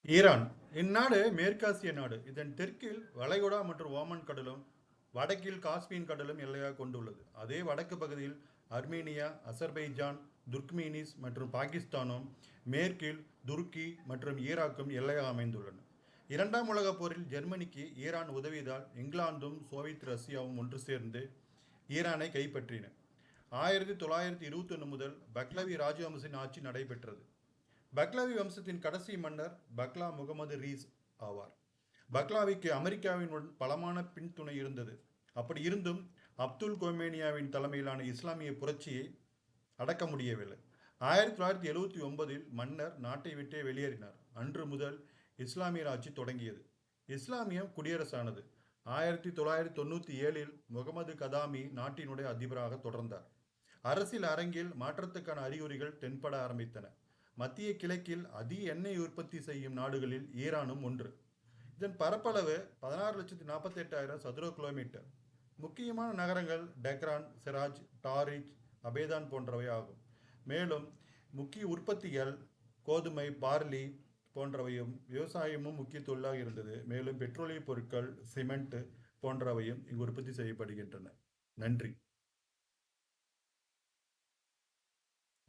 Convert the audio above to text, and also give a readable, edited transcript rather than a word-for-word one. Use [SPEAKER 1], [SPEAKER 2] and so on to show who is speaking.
[SPEAKER 1] Iran இந்நாடு மேற்காசிய நாடு. இதன் தெற்கில் வளைகுடா மற்றும் ஓமன் கடலும், வடக்கில் காஸ்பியன் கடலும் எல்லையாக கொண்டுள்ளது. அதே வடக்கு பகுதியில் அர்மீனியா, அசர்பைஜான், துர்க்மீனிஸ் மற்றும் பாகிஸ்தானும், மேற்கில் துருக்கி மற்றும் ஈராக்கும் எல்லையாக அமைந்துள்ளன. இரண்டாம் உலகப் போரில் ஜெர்மனிக்கு ஈரான் உதவியதால் இங்கிலாந்தும் சோவியத் ரஷ்யாவும் ஒன்று சேர்ந்து ஈரானை கைப்பற்றின. 1921 முதல் பக்லவி ராஜவம்சின் ஆட்சி நடைபெற்றது. பக்லவி வம்சத்தின் கடைசி மன்னர் பக்லா முகமது ரீஸ் ஆவார். பக்லாவிக்கு அமெரிக்காவின் பலமான பின்துணை இருந்தது. அப்படி இருந்தும் அப்துல் கோமேனியாவின் தலைமையிலான இஸ்லாமிய புரட்சியை அடக்க முடியவில்லை. 1979 மன்னர் நாட்டை விட்டே வெளியேறினார். அன்று முதல் இஸ்லாமிய ஆட்சி தொடங்கியது. இஸ்லாமியம் குடியரசானது. 1997 முகமது கதாமி நாட்டினுடைய அதிபராக தொடர்ந்தார். அரசியல் அரங்கில் மாற்றத்துக்கான அறிகுறிகள் தென்பட ஆரம்பித்தன. மத்திய கிழக்கில் அதிக எண்ணெய் உற்பத்தி செய்யும் நாடுகளில் ஈரானும் ஒன்று. இதன் பரப்பளவு 16,48,000 சதுர கிலோமீட்டர். முக்கியமான நகரங்கள் டெக்ரான், சிராஜ், டாரிச், அபேதான் போன்றவை ஆகும். மேலும் முக்கிய உற்பத்திகள் கோதுமை, பார்லி போன்றவையும், விவசாயமும் முக்கிய தொழிலாக இருந்தது. மேலும் பெட்ரோலிய பொருட்கள், சிமெண்ட் போன்றவையும் இங்கு உற்பத்தி செய்யப்படுகின்றன. நன்றி.